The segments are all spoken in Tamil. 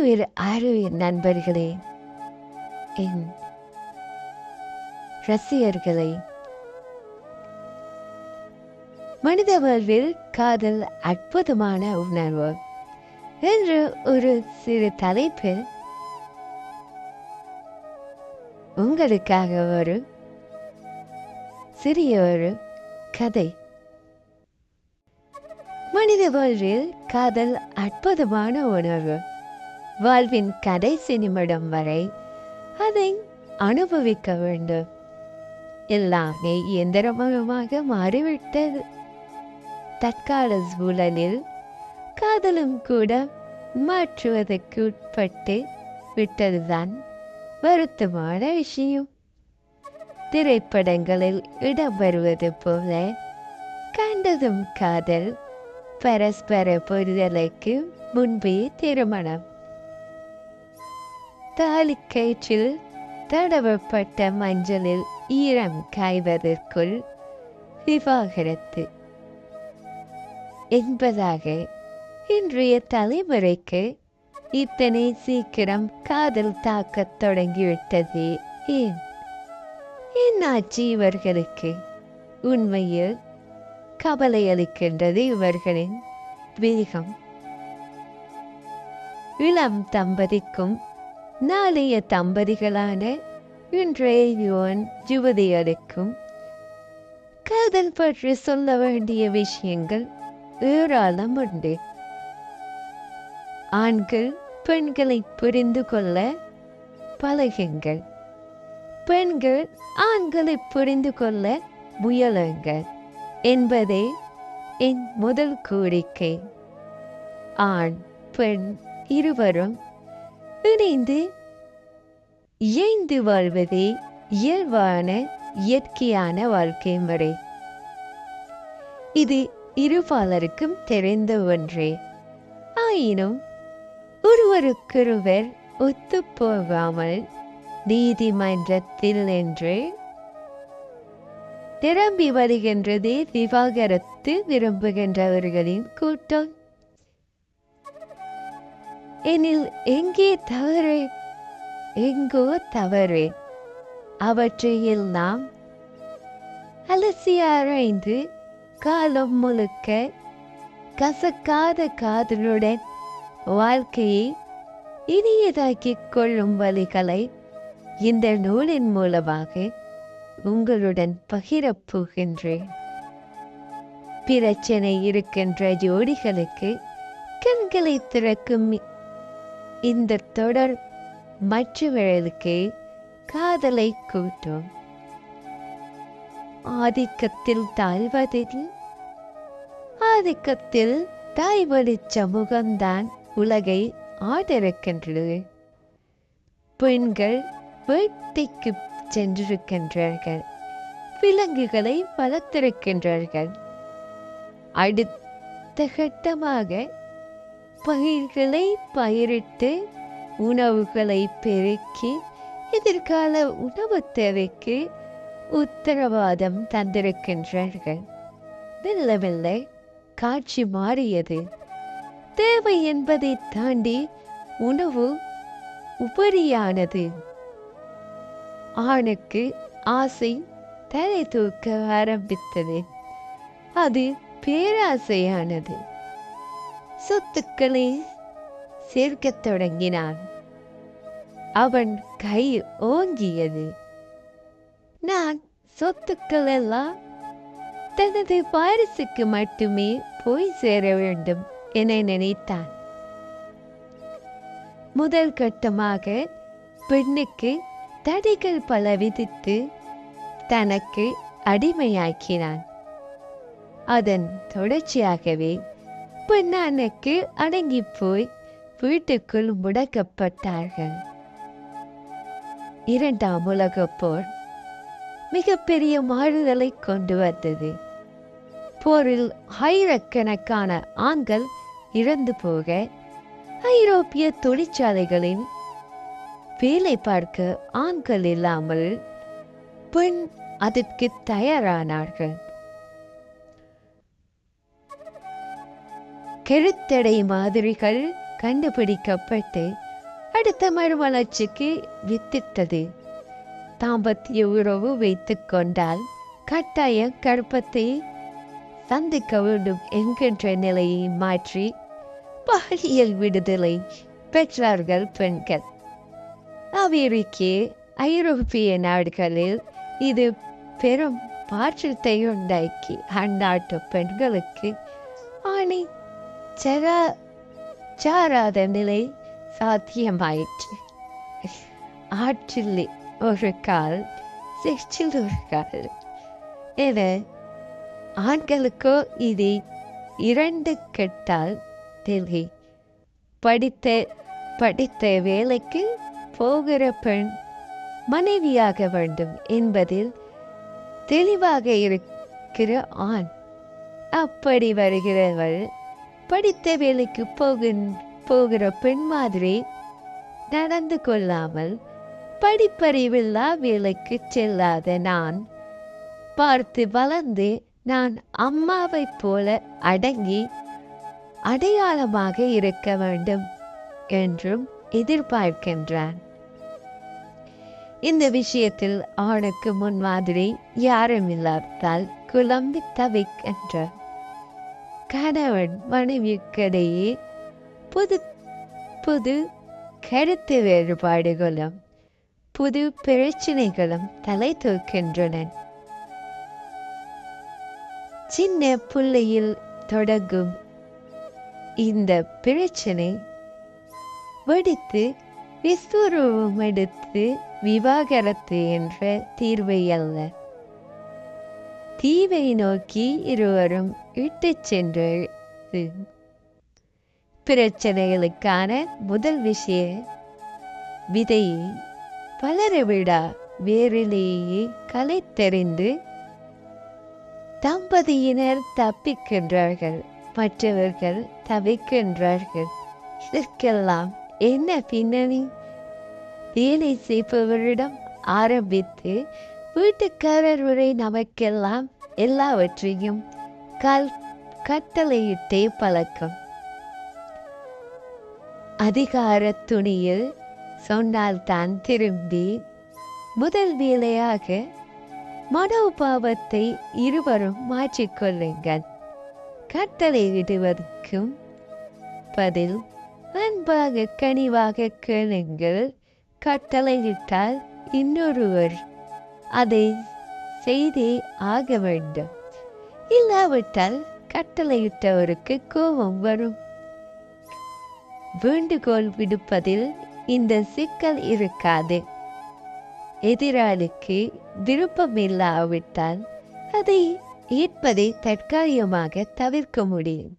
ஆருயிர் நண்பர்களே, என் ரசிகர்களே, மனித வாழ்வில் காதல் அற்புதமான உணர்வு என்று ஒரு சிறு தலைப்பில் உங்களுக்காக ஒரு சிறிய ஒரு கதை. மனித வாழ்வில் காதல் அற்புதமான உணர்வு. வாழ்வின் கடைசி நிமிடம் வரை அதை அனுபவிக்க வேண்டும். எல்லாமே இயந்திரமயமாக மாறிவிட்டது. தற்கால சூழலில் காதலும் கூட மாற்றுவதற்கு உட்பட்டு விட்டதுதான் வருத்தமான விஷயம். திரைப்படங்களில் இடம்பெறுவது போல கண்டதும் காதல், பரஸ்பர புரிதலுக்கு முன்பே திருமணம், தாலிக்கயிற்றில் தடவப்பட்ட மஞ்சளில் ஈரம் காய்வதற்குள் விவாகரத்து என்பதாக இன்றைய தலைமுறைக்கு இத்தனை சீக்கிரம் காதல் தாக்கத் தொடங்கிவிட்டது. ஏன் என்னாச்சு இவர்களுக்கு? உண்மையில் கவலை அளிக்கின்றது இவர்களின் வேகம். இளம் தம்பதிக்கும் நாளைய தம்பதிகளான இன்றைய யுவதிகளுக்கும் காதல் பற்றி சொல்ல வேண்டிய விஷயங்கள் ஏராளம் உண்டு. ஆண்கள் பெண்களை புரிந்து கொள்ள பழகுங்கள், பெண்கள் ஆண்களை புரிந்து கொள்ள முயலுங்கள் என்பதே என் முதல் கோரிக்கை. ஆண் பெண் இருவரும் இணைந்து இயைந்து வாழ்வதே இயல்பான இயற்கையான வாழ்க்கை முறை. இது இருபாலருக்கும் தெரிந்த ஒன்றே. ஆயினும் ஒருவருக்கொருவர் ஒத்துப்போகாமல் நீதிமன்றத்தில் என்று நிரம்பி வருகின்றதே விவாகரத்து விரும்புகின்றவர்களின் கூட்டம். எனில் எங்கே தவறு? எங்கோ தவறு. அவற்றையெல்லாம் அலசி ஆராய்ந்து காலம் முழுக்க கசக்காத காதலுடன் வாழ்க்கையை இனியதாக்கிக் கொள்ளும் வழிகளை இந்த நூலின் மூலமாக உங்களுடன் பகிரப் போகின்றேன். பிரச்சனை இருக்கின்ற ஜோடிகளுக்கு கண்களை திறக்கும் இந்த தொடர் மற்றவர்களுக்கு காதலை கூட்டும். ஆதிக்கத்தில் தாய்வழி சமூகம்தான் உலகை ஆதரிக்கின்றது. பெண்கள் வேட்டைக்கு சென்றிருக்கின்றார்கள், விலங்குகளை வளர்த்திருக்கின்றார்கள். அடுத்த கட்டமாக பயிர்களை பயிரிட்டு உணவுகளை பெருக்கி எதிர்கால உணவு தேவைக்கு உத்தரவாதம் தந்திருக்கின்றார்கள். மெல்ல மெல்ல காட்சி மாறியது. தேவை என்பதை தாண்டி உணவு உபரியானது. ஆணுக்கு ஆசை தலை தூக்க ஆரம்பித்தது. அது பேராசையானது. சொத்துக்களை சேர்க்கத் தொடங்கினான். அவன் கை ஓங்கியது. நான் சொத்துக்கள் எல்லாம் தனது வாரிசுக்கு மட்டுமே போய் சேர வேண்டும் என நினைத்தான். முதல் கட்டமாக பெண்ணுக்கு தடைகள் பல விதித்து தனக்கு அடிமையாக்கினான். அதன் தொடர்ச்சியாகவே பெண்ணானுக்கு அடங்கி போய் வீட்டுக்குள் முடக்கப்பட்டார்கள். இரண்டாம் உலகப் போர் மிகப்பெரிய மாறுதலை கொண்டு வந்தது. போரில் ஆயிரக்கணக்கான ஆண்கள் இறந்து போக ஐரோப்பிய தொழிற்சாலைகளில் வேலை பார்க்க ஆண்கள் இல்லாமல் பெண் அதற்கு தயாரானார்கள். கருத்தடை மாதிரிகள் கண்டுபிடிக்கப்பட்டு அடுத்த மறுமலர்ச்சிக்கு வித்திட்டது. தாம்பத்திய உறவு வைத்துக் கொண்டால் கட்டாய கற்பத்தை சந்திக்க வேண்டும் என்கின்ற நிலையை மாற்றி பாலியல் விடுதலை பெற்றார்கள் பெண்கள். அமெரிக்க ஐரோப்பிய நாடுகளில் இது பெரும் மாற்றத்தை உண்டாக்கி அந்நாட்டு பெண்களுக்கு ஆணை சாராத நிலை சாத்தியமாயிற்று. ஆற்றில் ஒரு கால் செக்சில் ஒரு கால் என ஆண்களுக்கோ இது இரண்டு கெட்டால் தெளி. படித்த வேலைக்கு போகிற பெண் மனைவியாக வேண்டும் என்பதில் தெளிவாக இருக்கிற ஆண். அப்படி வருகிறவள் படித்த வேலைக்கு போகிற பெண் மாதிரி நடந்து கொள்ளாமல் படிப்பறிவில்லா வேலைக்கு செல்லாத நான் பார்த்து வளர்ந்து நான் அம்மாவைப் போல அடங்கி அடையாளமாக இருக்க வேண்டும் என்றும் எதிர்பார்க்கின்றான். இந்த விஷயத்தில் ஆணுக்கு முன்மாதிரி யாரும் இல்லாதால் குழம்பி தவிக்கின்றார். கணவன் மனைவிக்கிடையே புது புது கருத்து வேறுபாடுகளும் புது பிரச்சனைகளும் தலை தூக்கின்றன. சின்ன புள்ளையில் தொடங்கும் இந்த பிரச்சனை வெடித்து விஸ்வரூபம் எடுத்து விவாகரத்து என்ற தீர்வை அல்ல, தீவை நோக்கி இருவரும் இட்டுச் சென்றது. பிரச்சனைகளுக்கான முதல் விஷய விதையை பலரவிடா வேரிலேயே கலைத்தெறிந்து தம்பதியினர் தப்பிக்கின்றார்கள், மற்றவர்கள் தவிக்கின்றார்கள். இதற்கெல்லாம் என்ன பின்னணி? வேலை செய்பவரிடம் ஆரம்பித்து வீட்டுக்காரர் வரை நமக்கெல்லாம் எல்லாவற்றையும் கட்டளையிட்டே பழக்கம். அதிகார துணியில் சொன்னால்தான் திரும்பி முதல் வேலையாக மனோபாவத்தை இருவரும் மாற்றிக்கொள்ளுங்கள். கட்டளையிடுவதற்கும் பதில் அன்பாக கனிவாக கேளுங்கள். கட்டளையிட்டால் இன்னொருவர் அதை செய்தே ஆக வேண்டும். இல்லாவிட்டால் கட்டளையிட்டவருக்கு கோபம் வரும். வேண்டுகோள் விடுப்பதில் இந்த சிக்கல் இருக்காது. எதிராளிக்கு விருப்பமில்லாவிட்டால் அதை ஏற்பதை தற்காலிகமாக தவிர்க்க முடியும்.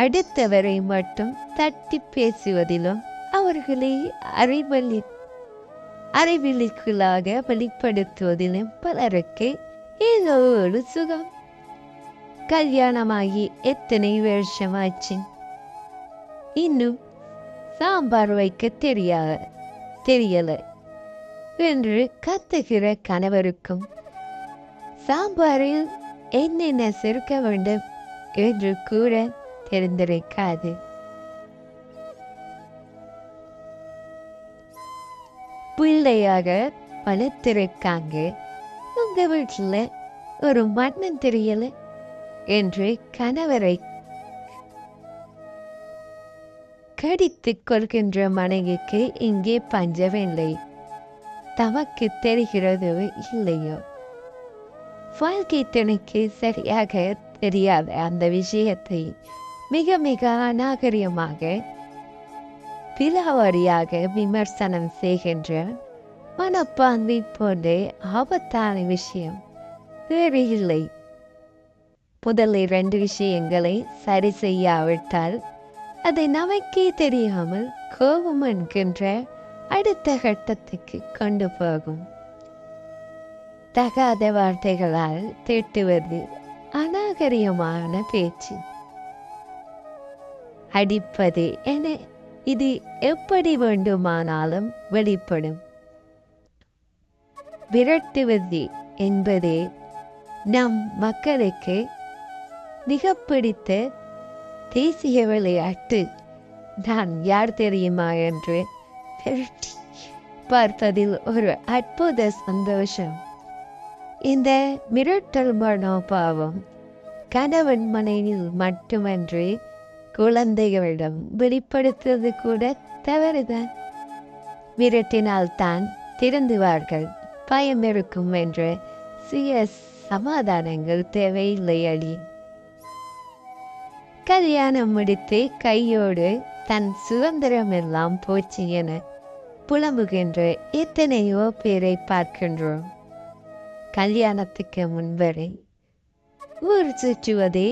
அடுத்தவரை மட்டும் தட்டி பேசுவதிலும் அவர்களை அறிவிலிக்குள்ளாக வெளிப்படுத்துவதிலும் பலருக்கு ஏதோ ஒரு சுகம். கல்யாணமாகி எத்தனை வருஷமாச்சு, இன்னும் சாம்பார் வைக்க தெரியல என்று கத்துகிற கணவருக்கும் சாம்பாரில் என்னென்ன சேர்க்க வேண்டும் என்று கூட தெரிந்திருக்காது. பிள்ளையாக வளர்த்திருக்காங்க, உங்க வீட்டுல ஒரு மன்னன் தெரியல என்று கணவரை கடித்துக் கொள்கின்ற மனைவிக்கு இங்கே பஞ்சமில்லை. தமக்கு தெரிகிறதோ இல்லையோ, வாழ்க்கை துணைக்கு சரியாக தெரியாத அந்த விஷயத்தை மிக மிக அநாகரிகமாக பிளவாரியாக விமர்சனம் செய்கின்ற மனப்பான்மை போன்ற ஆபத்தான விஷயம் வேறு இல்லை. முதல் 2 விஷயங்களை சரி செய்யாவிட்டால் அதை நமக்கே தெரியாமல் கோபம் என்கின்ற அடுத்த கட்டத்துக்கு கொண்டு போகும். தகாத வார்த்தைகளால் திட்டுவது அநாகரிகமான பேச்சு. அடிப்பது என இது எப்படி வேண்டுமானாலும் வெளிப்படும். விரட்டுவது என்பது நம் மக்களுக்கு மிக பிடித்த தேசிய விளையாட்டு. நான் யார் தெரியுமா என்று பெருட்டி பார்ப்பதில் ஒரு அற்புத சந்தோஷம். இந்த மிரட்டல் மனோபாவம் கணவன் மனையில் மட்டுமன்றி குழந்தைகளிடம் வெளிப்படுத்துவது கூட தவறுதான். மிரட்டினால்தான் திருந்துவார்கள், பயம் இருக்கும் என்ற சுய சமாதானங்கள் தேவையில்லை அடி. கல்யாணம் முடித்து கையோடு தன் சுதந்திரம் எல்லாம் போச்சு என புலம்புகின்ற எத்தனையோ பேரை பார்க்கின்றோம். கல்யாணத்துக்கு முன்வரை ஊர் சுற்றுவதே,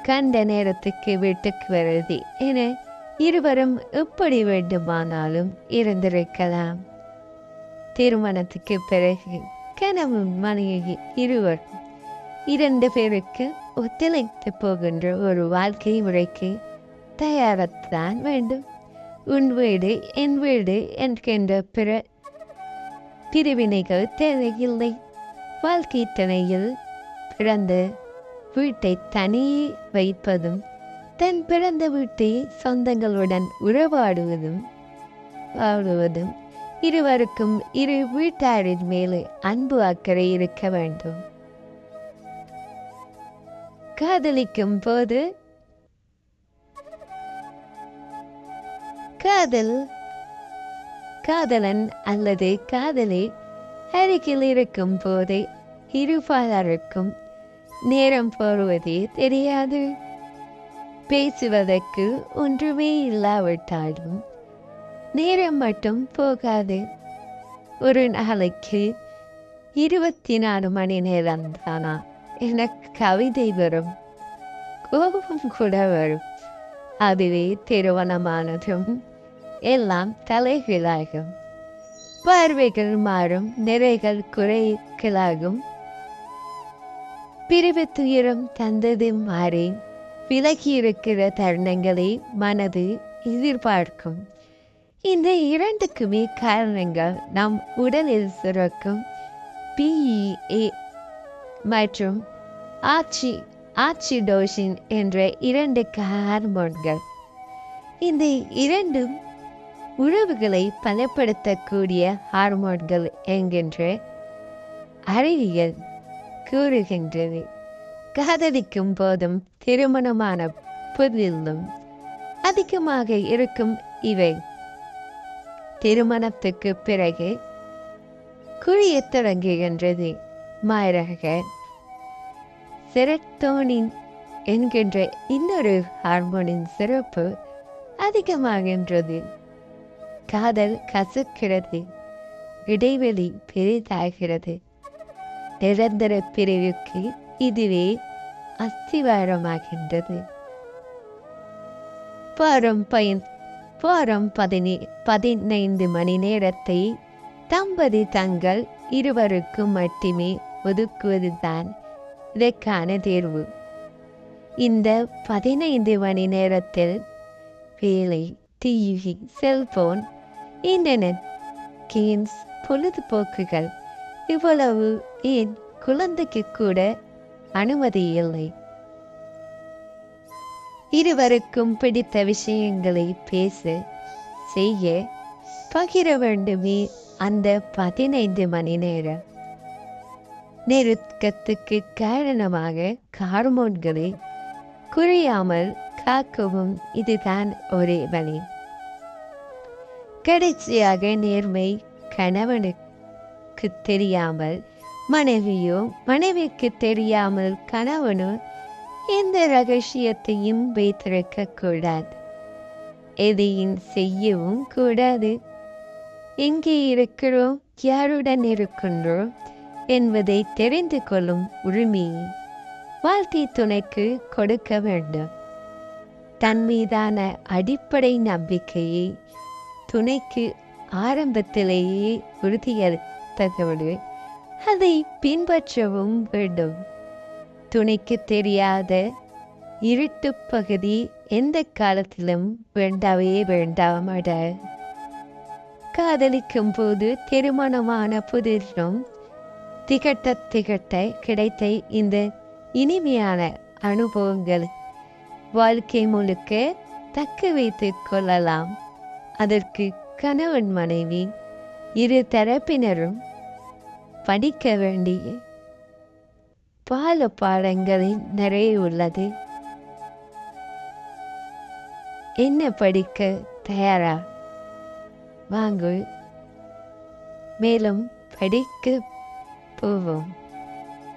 கண்ட நேரத்துக்கு வீட்டுக்கு வருது என இருவரும் எப்படி வேண்டுமானாலும் இருந்திருக்கலாம். திருமணத்துக்கு பிறகு கணவன் மனைவி இருவர் 2 பேருக்கு ஒத்துழைத்து போகின்ற ஒரு வாழ்க்கை முறைக்கு தயாரத்தான் வேண்டும். உன் வீடு என் வீடு என்கின்ற பிரிவினைகள் தேவையில்லை. வாழ்க்கை துணையில் பிறந்த வீட்டை தனியே வைப்பதும், தன் பிறந்த வீட்டை சொந்தங்களுடன் உறவாடுவதும் வாழுவதும், இருவருக்கும் இரு வீட்டாரின் மேலே அன்பு அக்கறை இருக்க வேண்டும். காதலிக்கும் போது காதலன் அல்லது காதலி அருகில் இருக்கும் போதே இருபாலருக்கும் நேரம் போடுவதே தெரியாது. பேசுவதற்கு ஒன்றுமே இல்லாவிட்டாலும் நேரம் மட்டும் போகாது. ஒரு நாளைக்கு 24 மணி நேரம் தானா எனக்கு கவிதை வரும், கோபம் கூட வரும். அதுவே திருமணமானதும் எல்லாம் தலைகளாகும். பார்வைகள் மாறும், நிறைகள் குறைகளாகும். பிரிவு துயரம் தந்தது மாறி விலகி இருக்கிற தருணங்களை மனது எதிர்பார்க்கும். இந்த இரண்டுக்குமே காரணங்கள் நம் உடலில் சுரக்கும் PEA மற்றும் ஆக்சிடோசின் என்ற 2 ஹார்மோன்கள். இந்த இரண்டும் உறவுகளை பலப்படுத்தக்கூடிய ஹார்மோன்கள் என்கின்ற அறிவியல் கூறுகின்றது. காதலிக்கும் போதும் திருமணமான புதிலும் அதிகமாக இருக்கும் இவை திருமணத்துக்கு பிறகு குறைய தொடங்குகின்றது. மாறாக செரட்டோனின் என்கின்ற இன்னொரு ஹார்மோனின் சிறப்பு அதிகமாகின்றது. காதல் கசக்கிறது, இடைவெளி பெரிதாகிறது. நிரந்தர பிரிவுக்கு இதுவே அஸ்திவாரமாகின்றது. வாரம் 15 மணி நேரத்தை தம்பதி தங்கள் இருவருக்கும் மட்டுமே ஒதுக்குவதுதான் இதற்கான தேர்வு. இந்த 15 மணி நேரத்தில் வேலை, டிவி, செல்போன், இன்டர்நெட், கேம்ஸ், பொழுதுபோக்குகள் இவ்வளவு ஏன் குழந்தைக்கு கூட அனுமதி இல்லை. இருவருக்கும் பிடித்த விஷயங்களை பேச, செய்ய, பகிர வேண்டுமே அந்த 15 மணி நேரம். நெருக்கத்துக்கு காரணமாக ஹார்மோன்களை குறையாமல் காக்கவும் இதுதான் ஒரே வழி. கடைசியாக நேர்மை கணவனுக்கு தெரியாமல் மனைவியோ, மனைவிக்கு தெரியாமல் கணவனோ எந்த ரகசியத்தையும் வைத்திருக்க கூடாது. எதையும் செய்யவும் கூடாது. எங்கே இருக்கிறோம், யாருடன் இருக்கின்றோம் என்பதை தெரிந்து கொள்ளும் உரிமையை வாழ்க்கை துணைக்கு கொடுக்க வேண்டும். தன் மீதான அடிப்படை நம்பிக்கையை துணைக்கு ஆரம்பத்திலேயே உறுதியளித்ததோடு அதை பின்பற்றவும் வேண்டும். துணைக்கு தெரியாத இருட்டு பகுதி எந்த காலத்திலும் வேண்டவே வேண்டாமட. காதலிக்கும் போது திருமணமான புதிலும் திகட்ட கிடைத்த இந்த இனிமையான அனுபவங்கள் வாழ்க்கை முழுக்க தக்க வைத்துக் கொள்ளலாம். அதற்கு கணவன் மனைவி இரு தரப்பினரும் படிக்க வேண்டிய பல பாடங்களில் நிறைய உள்ளது. என்ன படிக்க தயாரா? வாங்க மேலும் படிக்க போவோம்.